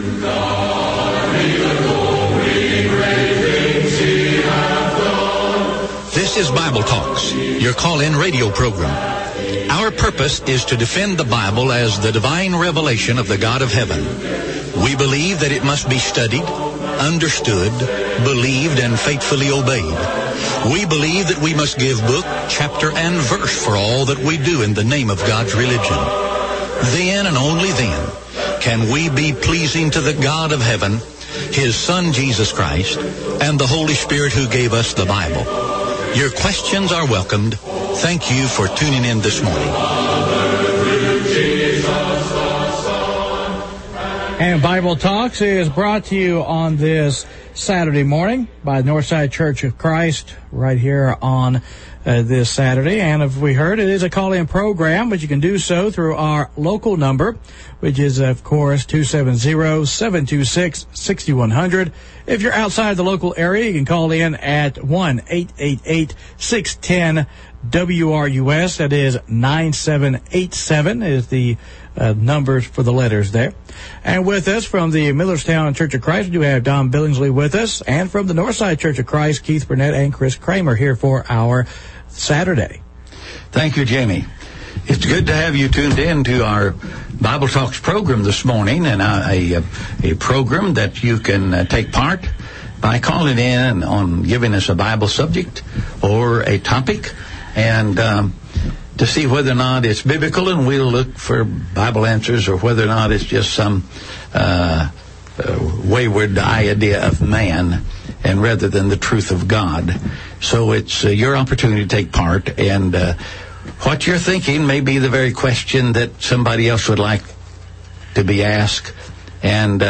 This is Bible Talks, your call-in radio program. Our purpose is to defend the Bible as the divine revelation of the God of heaven. We believe that it must be studied, understood, believed, and faithfully obeyed. We believe that we must give book, chapter, and verse for all that we do in the name of God's religion. Then and only then can we be pleasing to the God of heaven, His Son Jesus Christ, and the Holy Spirit who gave us the Bible. Your questions are welcomed. Thank you for tuning in this morning. And Bible Talks is brought to you on this Saturday morning by Northside Church of Christ right here on this Saturday. And if we heard, it is a call-in program, but you can do so through our local number, which is, of course, 270-726-6100. If you're outside the local area, you can call in at 1-888-610-WRUS. That is 9787 is the numbers for the letters there. And with us from the Millerstown Church of Christ, we do have Don Billingsly with us. And from the Northside Church of Christ, Keith Burnett and Chris Kramer here for our Saturday. Thank you, Jamie. It's good to have you tuned in to our Bible Talks program this morning, and a program that you can take part by calling in on giving us a Bible subject or a topic, and to see whether or not it's biblical, and we'll look for Bible answers, or whether or not it's just some wayward idea of man, and rather than the truth of God. So it's your opportunity to take part, and what you're thinking may be the very question that somebody else would like to be asked, and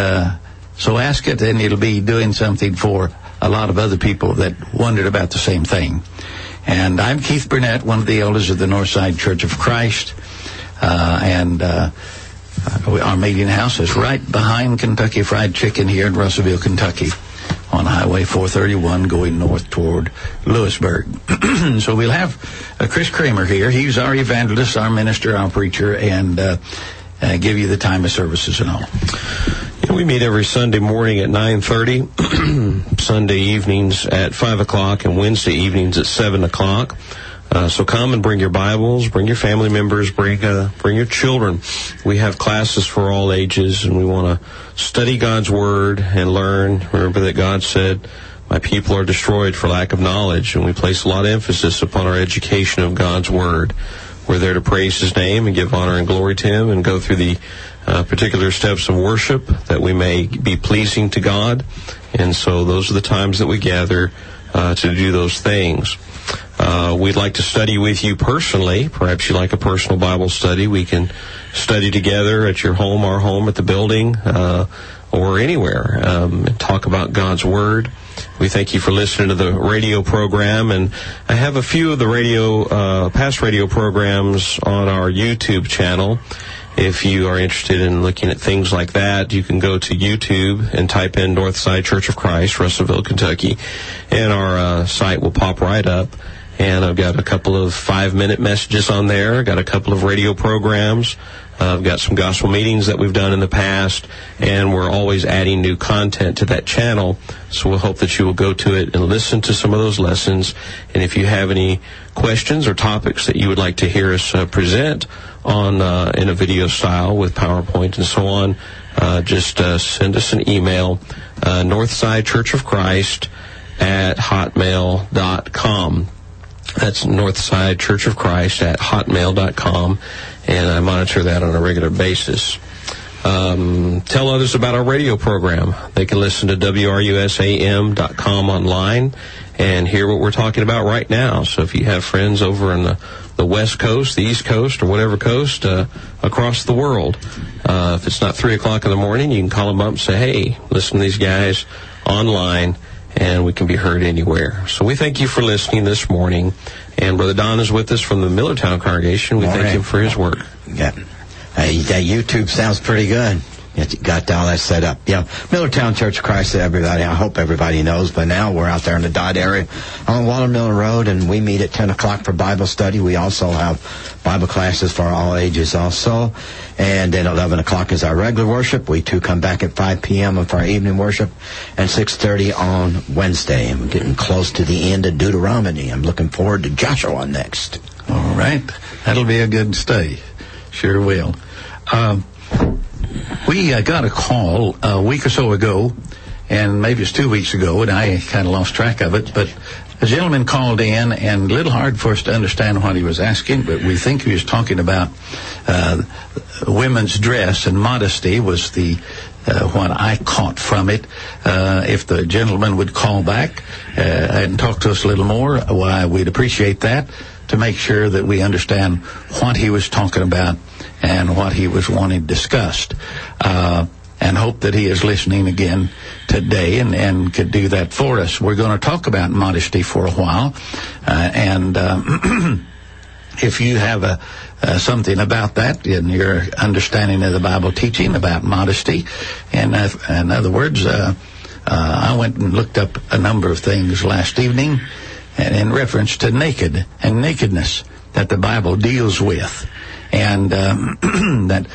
so ask it, and it'll be doing something for a lot of other people that wondered about the same thing. And I'm Keith Burnett, one of the elders of the Northside Church of Christ, and our meeting house is right behind Kentucky Fried Chicken here in Russellville, Kentucky, on Highway 431 going north toward Lewisburg. So we'll have Chris Kramer here. He's our evangelist, our minister, our preacher, and give you the time of services and all. Yeah, we meet every Sunday morning at 9:30, Sunday evenings at 5 o'clock, and Wednesday evenings at 7 o'clock. So come and bring your Bibles, bring your family members, bring your children. We have classes for all ages, and we want to study God's Word and learn. Remember that God said, "My people are destroyed for lack of knowledge," and we place a lot of emphasis upon our education of God's Word. We're there to praise His name and give honor and glory to Him, and go through the particular steps of worship that we may be pleasing to God. And so those are the times that we gather to do those things. We'd like to study with you personally. Perhaps you like a personal Bible study. We can study together at your home, our home, at the building, or anywhere, and talk about God's Word. We thank you for listening to the radio program, and I have a few of the past radio programs on our YouTube channel. If you are interested in looking at things like that, you can go to YouTube and type in Northside Church of Christ, Russellville, Kentucky, and our site will pop right up. And I've got a couple of 5-minute messages on there. I've got a couple of radio programs. I've got some gospel meetings that we've done in the past, and we're always adding new content to that channel. So we'll hope that you will go to it and listen to some of those lessons. And if you have any questions or topics that you would like to hear us present on in a video style with PowerPoint and so on, just send us an email, Northside Church of Christ at hotmail.com. That's Northside Church of Christ at hotmail.com, and I monitor that on a regular basis. Tell others about our radio program. They can listen to WRUSAM.com online and hear what we're talking about right now. So if you have friends over in the West Coast, the East Coast, or whatever coast across the world, if it's not 3 o'clock in the morning, you can call them up and say, "Hey, listen to these guys online," and we can be heard anywhere. So we thank you for listening this morning. And Brother Don is with us from the Millertown congregation. We thank him for his work. Yeah. That YouTube sounds pretty good. Got all that set up. Yeah, Millertown Church of Christ, everybody. I hope everybody knows, but now we're out there in the Dodd area on Watermill Road, and we meet at 10 o'clock for Bible study. We also have Bible classes for all ages also. And then 11 o'clock is our regular worship. We too come back at 5 p.m. for our evening worship, and 6:30 on Wednesday. And we're getting close to the end of Deuteronomy. I'm looking forward to Joshua next. All right. That'll be a good study. Sure will. We got a call a week or so ago, and maybe it's 2 weeks ago, and I kind of lost track of it, but a gentleman called in, and a little hard for us to understand what he was asking, but we think he was talking about women's dress, and modesty was the what I caught from it. If the gentleman would call back and talk to us a little more, why, we'd appreciate that, to make sure that we understand what he was talking about and what he was wanting discussed. And hope that he is listening again today and could do that for us. We're going to talk about modesty for a while. If you have something about that in your understanding of the Bible teaching about modesty, and in other words, I went and looked up a number of things last evening and in reference to naked and nakedness that the Bible deals with, and that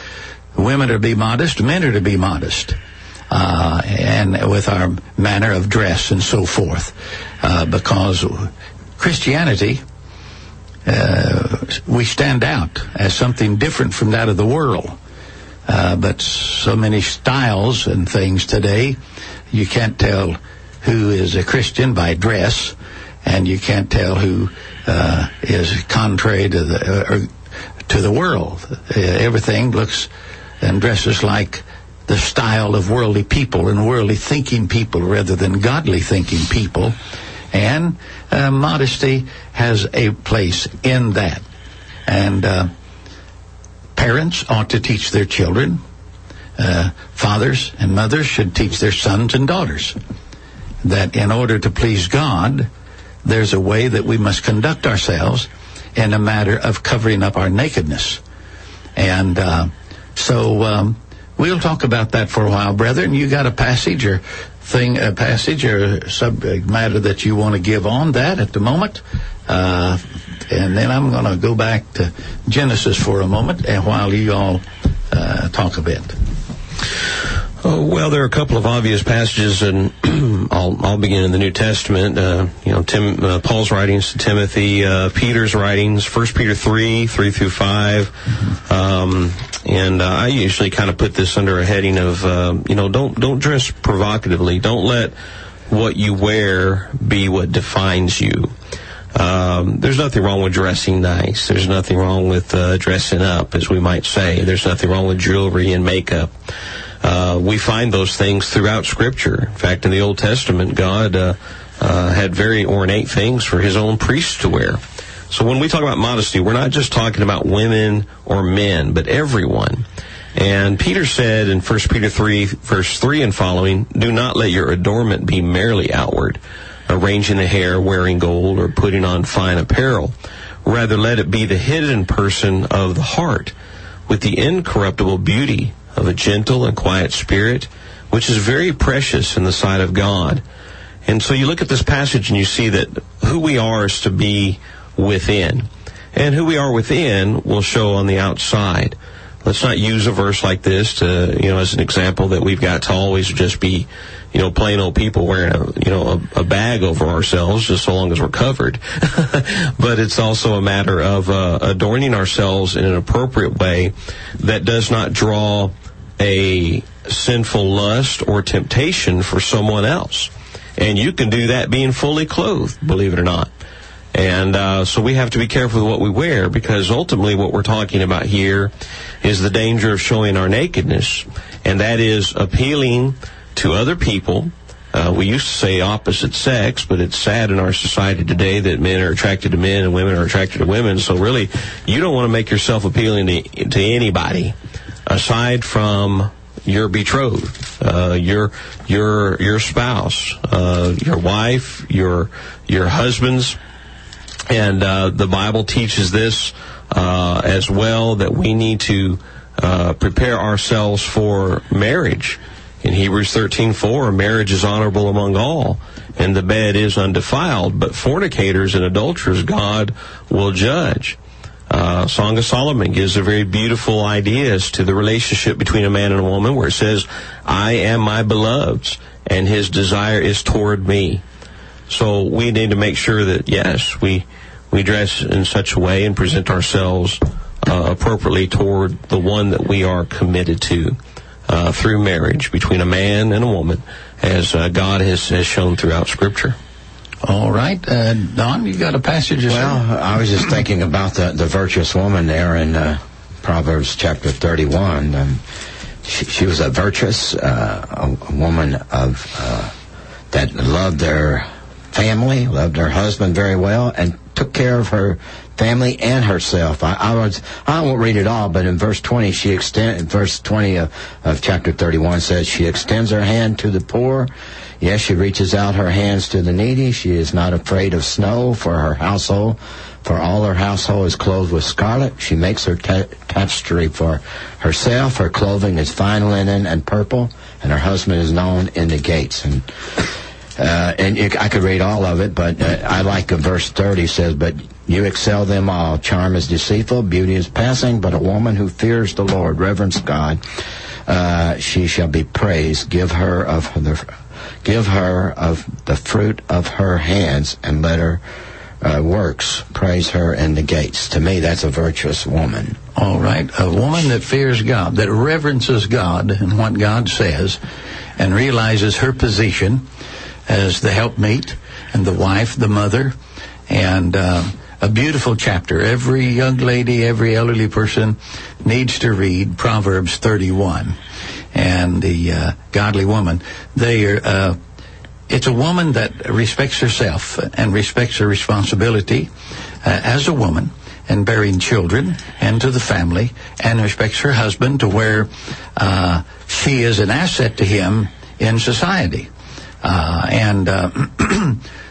women are to be modest, men are to be modest, and with our manner of dress and so forth, because Christianity, we stand out as something different from that of the world. But so many styles and things today, you can't tell who is a Christian by dress, and you can't tell who is contrary to the world. Everything looks and dresses like the style of worldly people and worldly thinking people rather than godly thinking people. And modesty has a place in that. And parents ought to teach their children. Fathers and mothers should teach their sons and daughters that in order to please God, there's a way that we must conduct ourselves in a matter of covering up our nakedness. And so we'll talk about that for a while, brethren. You got a passage or subject matter that you want to give on that at the moment? And then I'm going to go back to Genesis for a moment, and while you all talk a bit. Well, there are a couple of obvious passages, and I'll begin in the New Testament. Paul's writings to Timothy, Peter's writings, 1 Peter 3 through 5. And I usually kind of put this under a heading of, don't dress provocatively. Don't let what you wear be what defines you. There's nothing wrong with dressing nice. There's nothing wrong with dressing up, as we might say. There's nothing wrong with jewelry and makeup. We find those things throughout Scripture. In fact, in the Old Testament, God had very ornate things for his own priests to wear. So when we talk about modesty, we're not just talking about women or men, but everyone. And Peter said in 1 Peter 3, verse 3 and following, "Do not let your adornment be merely outward, arranging the hair, wearing gold, or putting on fine apparel. Rather, let it be the hidden person of the heart, with the incorruptible beauty of a gentle and quiet spirit, which is very precious in the sight of God." And so you look at this passage and you see that who we are is to be within. And who we are within will show on the outside. Let's not use a verse like this to, as an example that we've got to always just be, plain old people wearing a bag over ourselves just so long as we're covered. But it's also a matter of adorning ourselves in an appropriate way that does not draw a sinful lust or temptation for someone else. And you can do that being fully clothed, believe it or not. And so we have to be careful with what we wear, because ultimately what we're talking about here is the danger of showing our nakedness, and that is appealing to other people. We used to say opposite sex, but it's sad in our society today that men are attracted to men and women are attracted to women. So really, you don't want to make yourself appealing to anybody aside from your betrothed, your spouse, your wife, your husbands. And the Bible teaches this as well, that we need to prepare ourselves for marriage. In Hebrews 13:4, marriage is honorable among all, and the bed is undefiled, but fornicators and adulterers God will judge. Song of Solomon gives a very beautiful idea as to the relationship between a man and a woman, where it says, I am my beloved's, and his desire is toward me. So we need to make sure that, yes, we dress in such a way and present ourselves appropriately toward the one that we are committed to through marriage between a man and a woman, as God has shown throughout Scripture. All right. Don, you got a passage? Well, I was just thinking about the virtuous woman there in Proverbs chapter 31. She was a virtuous a woman of that loved her family, loved her husband very well, and took care of her family and herself. I won't read it all, but in verse 20, verse 20 of chapter 31 says, she extends her hand to the poor. Yes, she reaches out her hands to the needy. She is not afraid of snow for her household, for all her household is clothed with scarlet. She makes her tapestry for herself. Her clothing is fine linen and purple, and her husband is known in the gates. And I could read all of it, but I like verse 30 says, but you excel them all. Charm is deceitful, beauty is passing, but a woman who fears the Lord, reverence God, she shall be praised. Give her of the fruit of her hands, and let her works praise her in the gates. To me, that's a virtuous woman. All right. A woman that fears God, that reverences God and what God says, and realizes her position as the helpmeet and the wife, the mother, and a beautiful chapter. Every young lady, every elderly person needs to read Proverbs 31. And the godly woman, it's a woman that respects herself and respects her responsibility as a woman, and bearing children and to the family, and respects her husband to where she is an asset to him in society.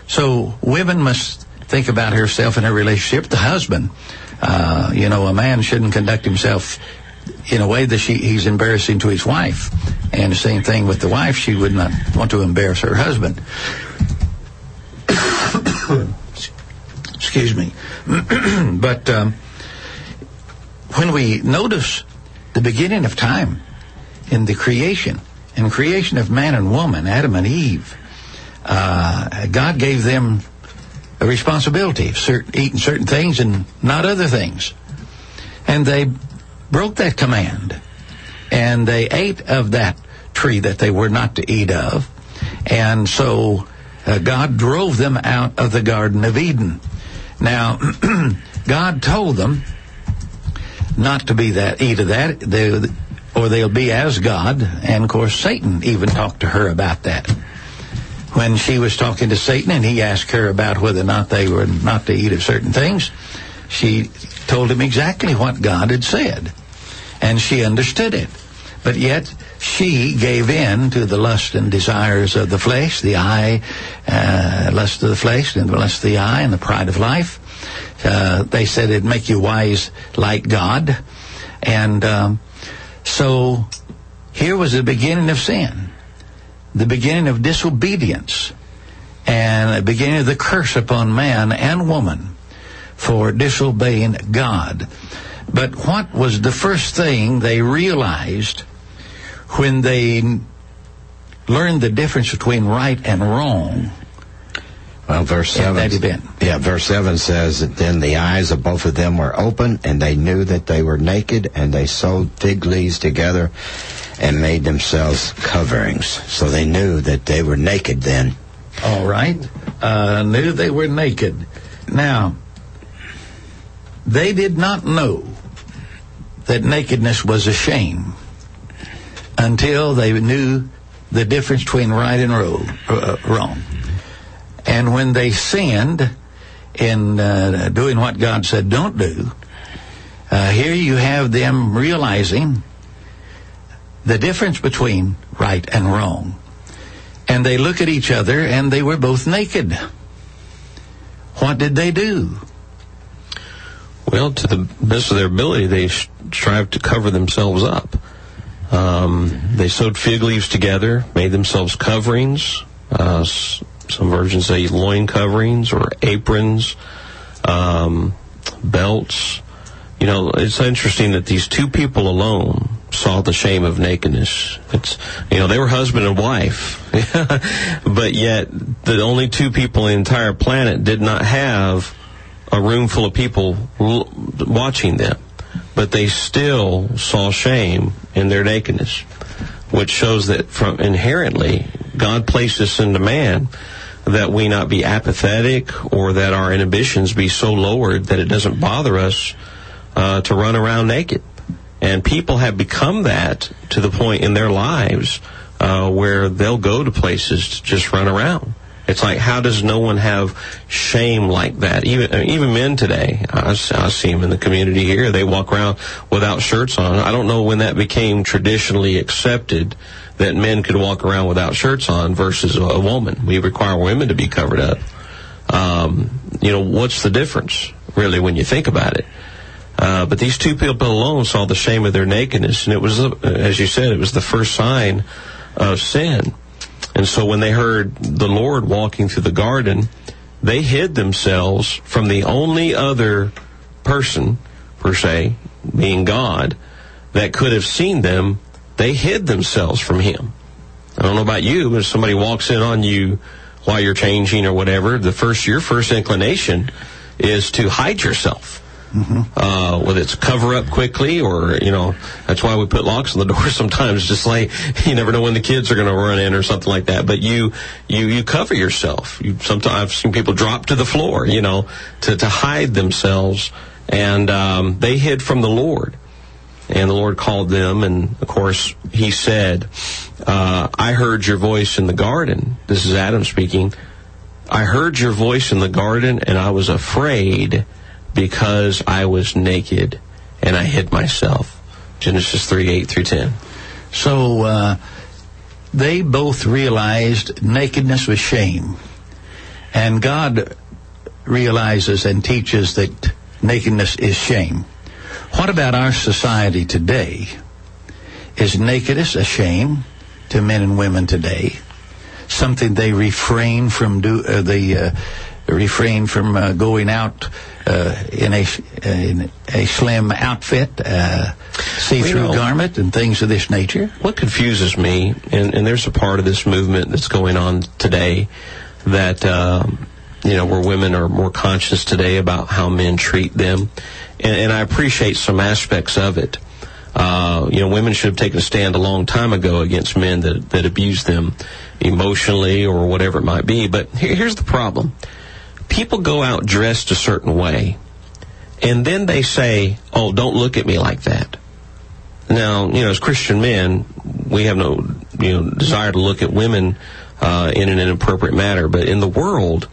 So women must think about herself and her relationship with the husband. A man shouldn't conduct himself in a way that he's embarrassing to his wife. And the same thing with the wife. She would not want to embarrass her husband. Excuse me. But when we notice the beginning of time in the creation of man and woman, Adam and Eve, God gave them a responsibility of eating certain things and not other things. And they broke that command, and they ate of that tree that they were not to eat of. And so God drove them out of the Garden of Eden. Now, God told them not to eat of that, or they'll be as God. And of course, Satan even talked to her about that. When she was talking to Satan and he asked her about whether or not they were not to eat of certain things, she told him exactly what God had said. And she understood it. But yet, she gave in to the lust and desires of the flesh, the eye, lust of the flesh, and the lust of the eye, and the pride of life. They said it'd make you wise like God. And so here was the beginning of sin, the beginning of disobedience, and the beginning of the curse upon man and woman for disobeying God. But what was the first thing they realized when they learned the difference between right and wrong? Well, verse 7 says that then the eyes of both of them were open, and they knew that they were naked, and they sewed fig leaves together and made themselves coverings. So they knew that they were naked then. All right. Knew they were naked. Now, they did not know that nakedness was a shame until they knew the difference between right and wrong. And when they sinned in doing what God said don't do, here you have them realizing the difference between right and wrong. And they look at each other, and they were both naked. What did they do? Well, to the best of their ability, they strive to cover themselves up. They sewed fig leaves together, made themselves coverings. Some versions say loin coverings or aprons, belts. You know, it's interesting that these two people alone saw the shame of nakedness. It's, you know, they were husband and wife, but yet the only two people on the entire planet did not have a room full of people watching them, but they still saw shame in their nakedness, which shows that from inherently God placed us into man that we not be apathetic or that our inhibitions be so lowered that it doesn't bother us to run around naked. And people have become that to the point in their lives where they'll go to places to just run around. It's like, how does no one have shame like that? Even men today, I see them in the community here. They walk around without shirts on. I don't know when that became traditionally accepted that men could walk around without shirts on versus a woman. We require women to be covered up. You know, what's the difference, really, when you think about it? But these two people alone saw the shame of their nakedness, and it was, as you said, it was the first sign of sin. And so when they heard the Lord walking through the garden, they hid themselves from the only other person, per se, being God, that could have seen them. They hid themselves from Him. I don't know about you, but if somebody walks in on you while you're changing or whatever, your first inclination is to hide yourself. Mm-hmm. Whether it's cover up quickly or, you know, that's why we put locks on the door sometimes, just like you never know when the kids are going to run in or something like that. But you cover yourself. Sometimes I've seen people drop to the floor, you know, to hide themselves. And they hid from the Lord. And the Lord called them, and of course He said, I heard your voice in the garden. This is Adam speaking. I heard your voice in the garden, and I was afraid because I was naked, and I hid myself. Genesis 3:8-10. So they both realized nakedness was shame. And God realizes and teaches that nakedness is shame. What about our society today? Is nakedness a shame to men and women today? Something they refrain from going out in a slim outfit, see-through garment, and things of this nature? What confuses me, and there's a part of this movement that's going on today that, where women are more conscious today about how men treat them, and I appreciate some aspects of it. Women should have taken a stand a long time ago against men that abuse them emotionally or whatever it might be. But here's the problem. People go out dressed a certain way, and then they say, oh, don't look at me like that. Now, as Christian men, we have no, desire to look at women in an inappropriate manner. But in the world,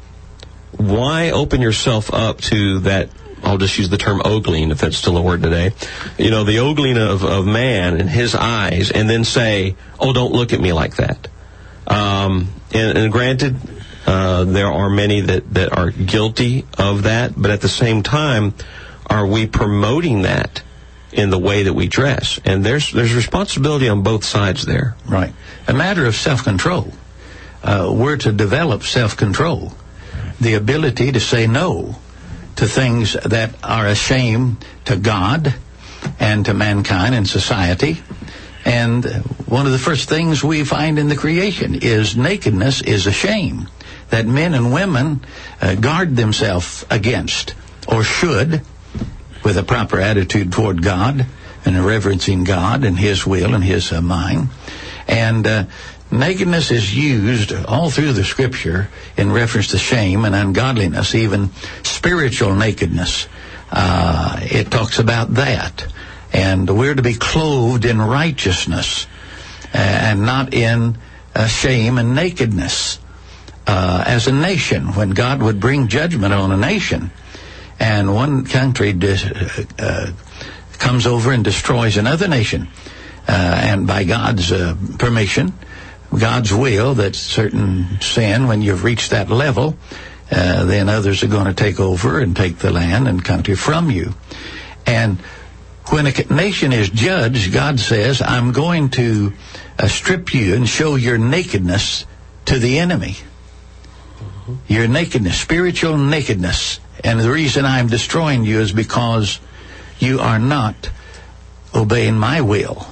why open yourself up to that? I'll just use the term ogling, if that's still a word today. The ogling of man in his eyes, and then say, oh, don't look at me like that. And granted, there are many that are guilty of that, but at the same time, are we promoting that in the way that we dress? And there's responsibility on both sides there. Right. A matter of self-control. We're to develop self-control, the ability to say no to things that are a shame to God and to mankind and society. And one of the first things we find in the creation is nakedness is a shame that men and women guard themselves against, or should, with a proper attitude toward God and reverencing God and His will and His mind. And nakedness is used all through the Scripture in reference to shame and ungodliness, even spiritual nakedness. It talks about that. And we're to be clothed in righteousness and not in shame and nakedness. As a nation, when God would bring judgment on a nation, and one country comes over and destroys another nation, and by God's permission, God's will, that certain sin, when you've reached that level, then others are going to take over and take the land and country from you. And when a nation is judged, God says, I'm going to strip you and show your nakedness to the enemy. Your nakedness, spiritual nakedness. And the reason I'm destroying you is because you are not obeying my will.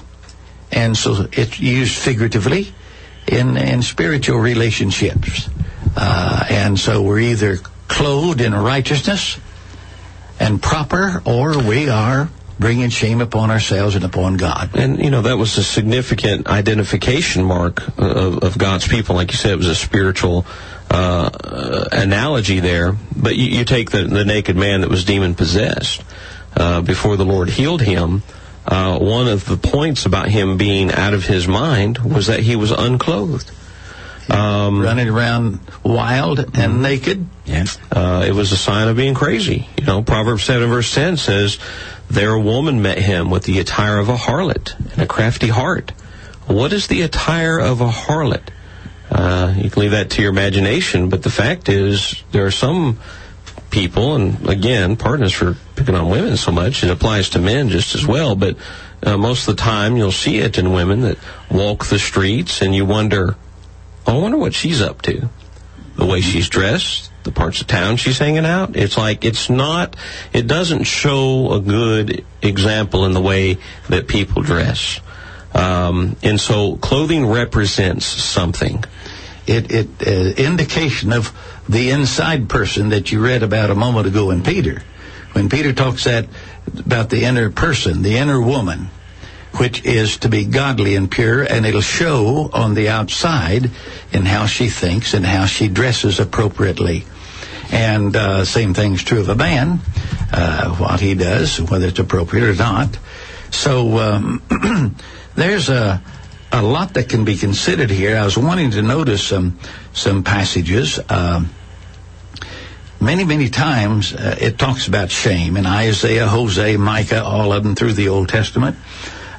And so it's used figuratively in spiritual relationships. And so we're either clothed in righteousness and proper, or we are bringing shame upon ourselves and upon God. And, that was a significant identification mark of God's people. Like you said, it was a spiritual analogy there. But you take the naked man that was demon-possessed before the Lord healed him. One of the points about him being out of his mind was that he was unclothed. Running around wild and naked. Yes. It was a sign of being crazy. Proverbs 7 verse 10 says, there a woman met him with the attire of a harlot and a crafty heart. What is the attire of a harlot? You can leave that to your imagination, but the fact is there are some people, and again, pardon us for picking on women so much, it applies to men just as well, but most of the time you'll see it in women that walk the streets and you wonder, I wonder what she's up to. The way she's dressed, the parts of town she's hanging out. It's like it doesn't show a good example in the way that people dress. And so clothing represents something. It indication of the inside person that you read about a moment ago in Peter. When Peter talks about the inner person, the inner woman, which is to be godly and pure, and it'll show on the outside in how she thinks and how she dresses appropriately. And same thing's true of a man, what he does, whether it's appropriate or not. So there's a lot that can be considered here. I was wanting to notice some passages. Many times it talks about shame in Isaiah, Hosea, Micah, all of them through the Old Testament.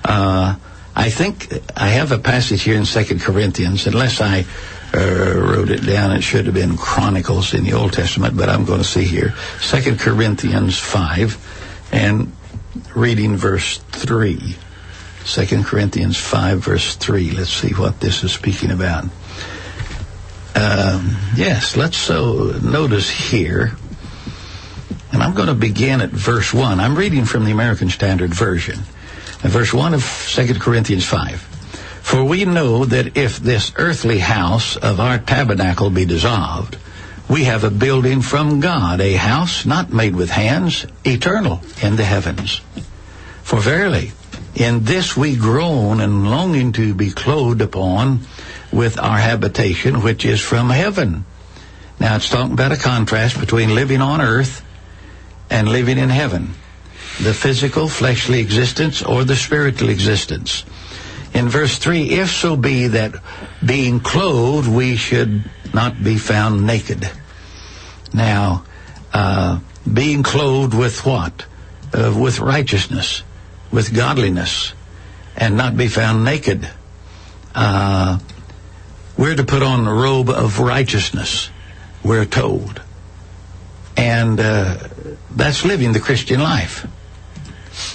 I think I have a passage here in 2 Corinthians, unless I wrote it down. It should have been Chronicles in the Old Testament, but I'm going to see here. 2 Corinthians 5, and reading verse 3. 2 Corinthians 5, verse 3. Let's see what this is speaking about. Yes, let's notice here. And I'm going to begin at verse 1. I'm reading from the American Standard Version. Verse 1 of 2 Corinthians 5. For we know that if this earthly house of our tabernacle be dissolved, we have a building from God, a house not made with hands, eternal in the heavens. For verily, in this we groan and longing to be clothed upon with our habitation, which is from heaven. Now it's talking about a contrast between living on earth and living in heaven. The physical, fleshly existence or the spiritual existence. In verse 3, if so be that being clothed we should not be found naked. Now, being clothed with what? With righteousness, with godliness, and not be found naked. We're to put on the robe of righteousness, we're told. And that's living the Christian life.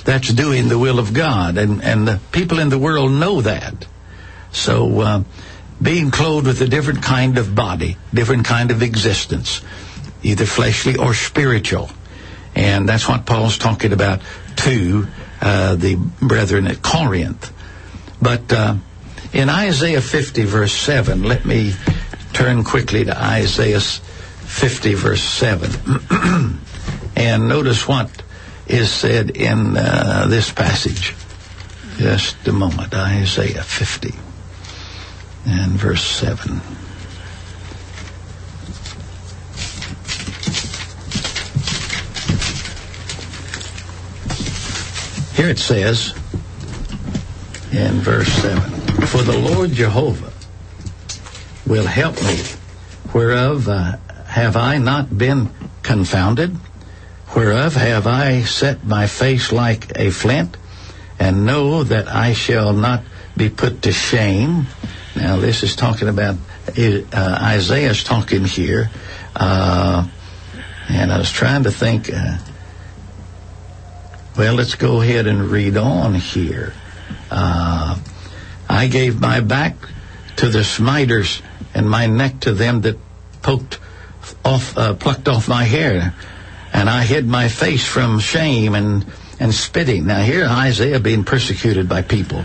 That's doing the will of God, and the people in the world know that. So being clothed with a different kind of body, different kind of existence, either fleshly or spiritual. And that's what Paul's talking about to the brethren at Corinth. But in Isaiah 50, verse 7, let me turn quickly to Isaiah 50, verse 7. And notice what is said in this passage. Just a moment. Isaiah 50 and verse 7. Here it says in verse 7, for the Lord Jehovah will help me, whereof have I not been confounded? Whereof have I set my face like a flint, and know that I shall not be put to shame. Now this is talking about Isaiah's talking here, and I was trying to think. Well, let's go ahead and read on here. I gave my back to the smiters, and my neck to them that plucked off my hair, and I hid my face from shame and spitting. Now here Isaiah being persecuted by people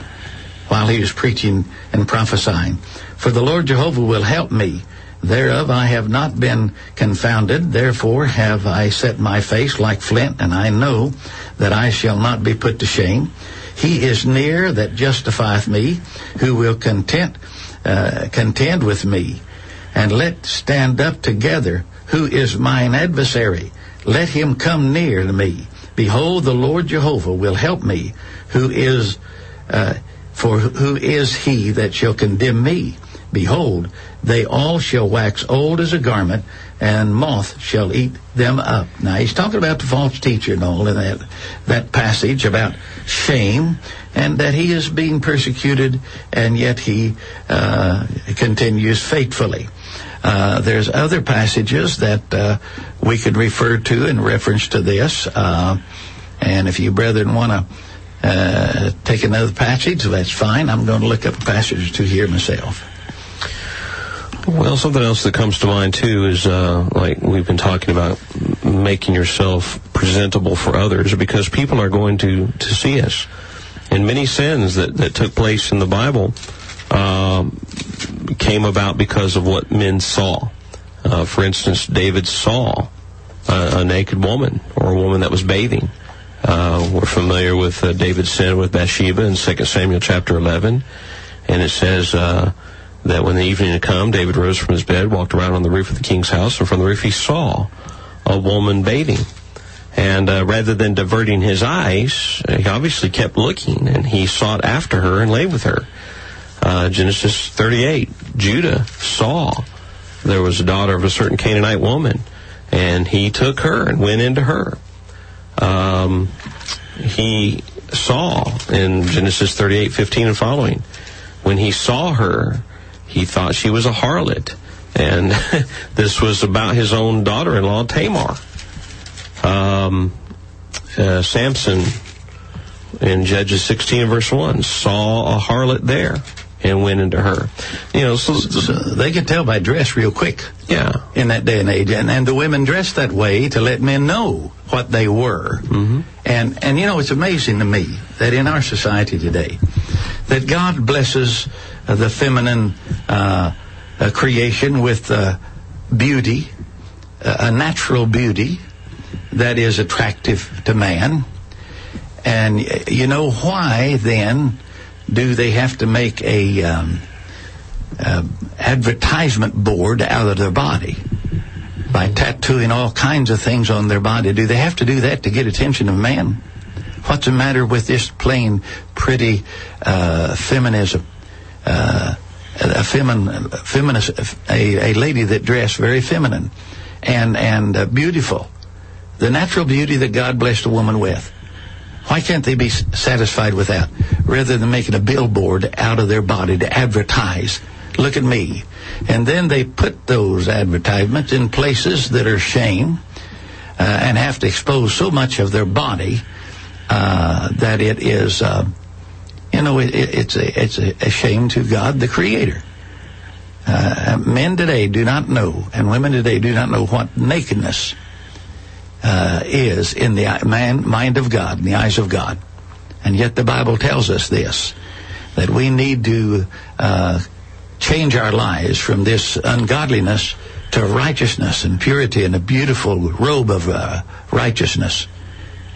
while he was preaching and prophesying. For the Lord Jehovah will help me. Thereof I have not been confounded. Therefore have I set my face like flint, and I know that I shall not be put to shame. He is near that justifieth me, who will contend with me. And let stand up together, who is mine adversary. Let him come near to me. Behold, the Lord Jehovah will help me. For who is he that shall condemn me? Behold, they all shall wax old as a garment, and moth shall eat them up. Now, he's talking about the false teacher and all in that passage about shame, and that he is being persecuted, and yet he continues faithfully. There's other passages that we could refer to in reference to this, and if you brethren want to take another passage, that's fine. I'm going to look up a passage or two here myself. Well, something else that comes to mind, too, is like we've been talking about, making yourself presentable for others, because people are going to see us. And many sins that took place in the Bible came about because of what men saw. For instance, David saw a naked woman, or a woman that was bathing. We're familiar with David's sin with Bathsheba in 2 Samuel chapter 11. And it says that when the evening had come, David rose from his bed, walked around on the roof of the king's house, and from the roof he saw a woman bathing. And rather than diverting his eyes, he obviously kept looking, and he sought after her and lay with her. Genesis 38, Judah saw there was a daughter of a certain Canaanite woman, and he took her and went into her. He saw in Genesis 38:15 and following, when he saw her, he thought she was a harlot, and this was about his own daughter-in-law Tamar. Samson in Judges 16 verse 1 saw a harlot there and went into her. So they could tell by dress real quick. Yeah. In that day and age, and the women dressed that way to let men know what they were. Mm-hmm. And it's amazing to me that in our society today, that God blesses the feminine creation with beauty, a natural beauty that is attractive to man. And why then do they have to make a advertisement board out of their body by tattooing all kinds of things on their body? Do they have to do that to get attention of man? What's the matter with this plain, pretty feminism? A lady that dressed very feminine and beautiful, the natural beauty that God blessed a woman with. Why can't they be satisfied with that, rather than making a billboard out of their body to advertise? Look at me. And then they put those advertisements in places that are shame, and have to expose so much of their body that it is, it's a shame to God, the Creator. Men today do not know, and women today do not know what nakedness is in the mind of God, in the eyes of God. And yet the Bible tells us this, that we need to change our lives from this ungodliness to righteousness and purity and a beautiful robe of righteousness,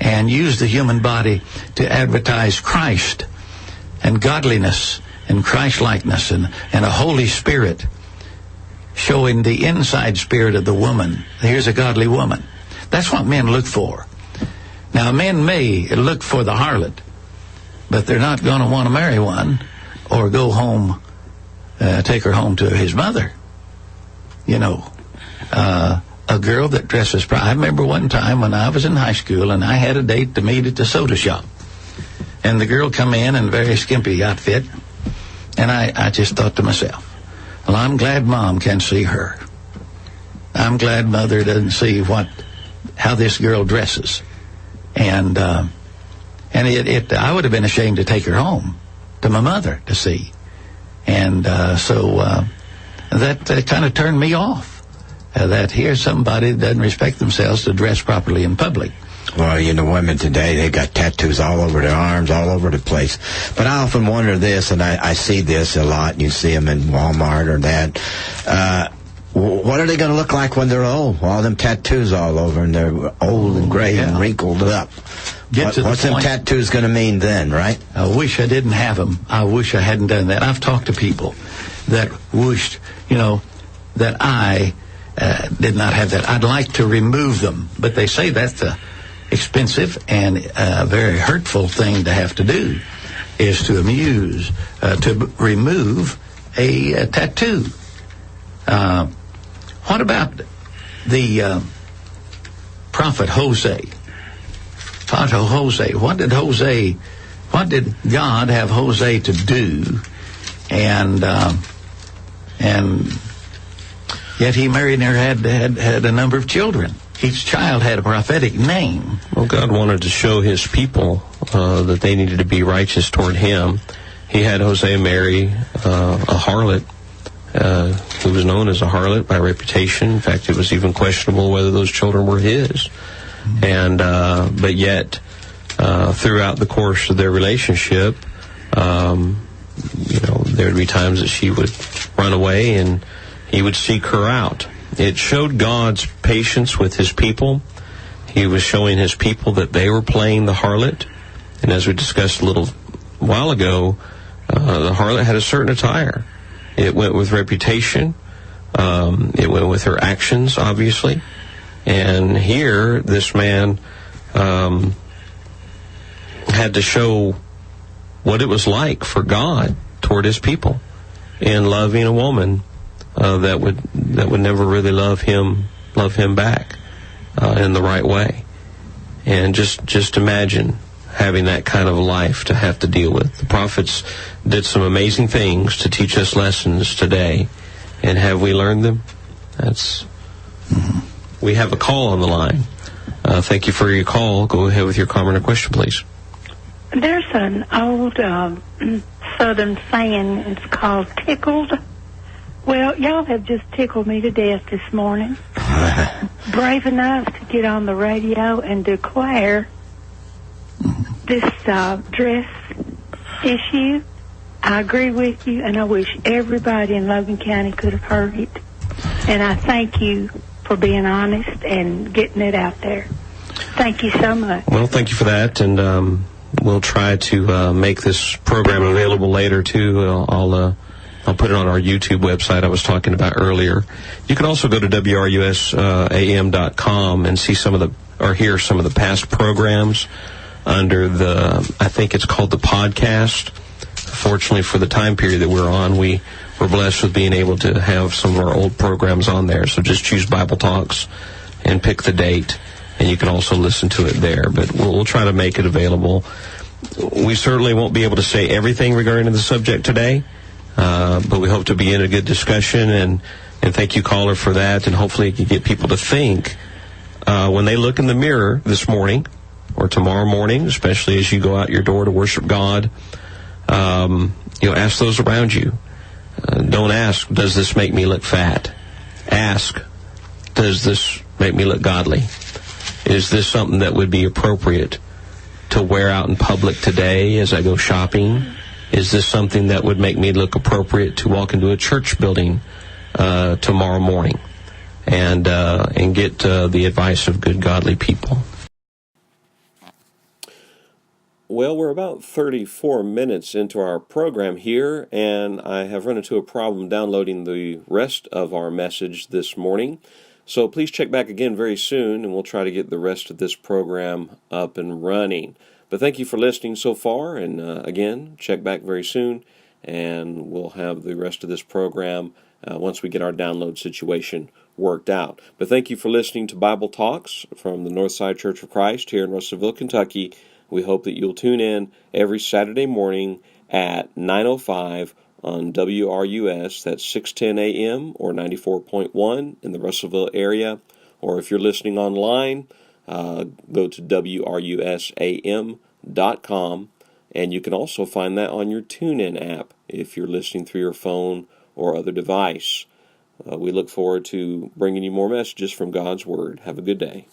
and use the human body to advertise Christ and godliness and Christ-likeness and a Holy Spirit, showing the inside spirit of the woman. Here's a godly woman. That's what men look for. Now, men may look for the harlot, but they're not going to want to marry one or go home, take her home to his mother. A girl that dresses proud. I remember one time when I was in high school and I had a date to meet at the soda shop. And the girl come in a very skimpy outfit. And I just thought to myself, Well, I'm glad Mom can see her. I'm glad Mother doesn't see how this girl dresses. And I would have been ashamed to take her home to my mother to see. And so that kind of turned me off. That here's somebody that doesn't respect themselves to dress properly in public. Well, women today, they got tattoos all over their arms, all over the place. But I often wonder this, and I see this a lot. You see them in Walmart or that. What are they going to look like when they're old? All them tattoos all over, and they're old and gray and wrinkled up. What's them tattoos going to mean then, right? I wish I didn't have them. I wish I hadn't done that. I've talked to people that wished, that I did not have that. I'd like to remove them, but they say that's a expensive and very hurtful thing to have to do, is to remove a tattoo. What about the prophet Hosea? What did God have Hosea to do? And yet he married her, had a number of children. Each child had a prophetic name. Well, God wanted to show his people that they needed to be righteous toward him. He had Hosea marry a harlot, who was known as a harlot by reputation. In fact, it was even questionable whether those children were his. And but yet, throughout the course of their relationship, there would be times that she would run away and he would seek her out. It showed God's patience with his people. He was showing his people that they were playing the harlot. And as we discussed a little while ago, the harlot had a certain attire. It went with reputation. It went with her actions, obviously. And here, this man had to show what it was like for God toward his people in loving a woman that would never really love him back in the right way. And just imagine having that kind of life to have to deal with. The prophets did some amazing things to teach us lessons today, and have we learned them? We have a call on the line. Thank you for your call. Go ahead with your comment or question, please. There's an old Southern saying. It's called tickled. Well, y'all have just tickled me to death this morning. Brave enough to get on the radio and declare this dress issue. I agree with you, and I wish everybody in Logan County could have heard it. And I thank you for being honest and getting it out there. Thank you so much. Well, thank you for that, and we'll try to make this program available later, too. I'll put it on our YouTube website I was talking about earlier. You can also go to WRUSAM.com and see hear some of the past programs under I think it's called the podcast. Fortunately for the time period that we're on, we were blessed with being able to have some of our old programs on there. So just choose Bible Talks and pick the date, and you can also listen to it there. But we'll try to make it available. We certainly won't be able to say everything regarding the subject today, but we hope to be in a good discussion, and thank you, caller, for that, and hopefully you can get people to think when they look in the mirror this morning or tomorrow morning, especially as you go out your door to worship God, ask those around you. Don't ask, does this make me look fat? Ask, does this make me look godly? Is this something that would be appropriate to wear out in public today as I go shopping? Is this something that would make me look appropriate to walk into a church building tomorrow morning and get the advice of good, godly people? Well, we're about 34 minutes into our program here, and I have run into a problem downloading the rest of our message this morning. So please check back again very soon, and we'll try to get the rest of this program up and running. But thank you for listening so far, and again, check back very soon, and we'll have the rest of this program once we get our download situation worked out. But thank you for listening to Bible Talks from the Northside Church of Christ here in Russellville, Kentucky. We hope that you'll tune in every Saturday morning at 9:05 on WRUS. That's 610 AM or 94.1 in the Russellville area. Or if you're listening online, go to WRUSAM.com, and you can also find that on your TuneIn app if you're listening through your phone or other device. We look forward to bringing you more messages from God's Word. Have a good day.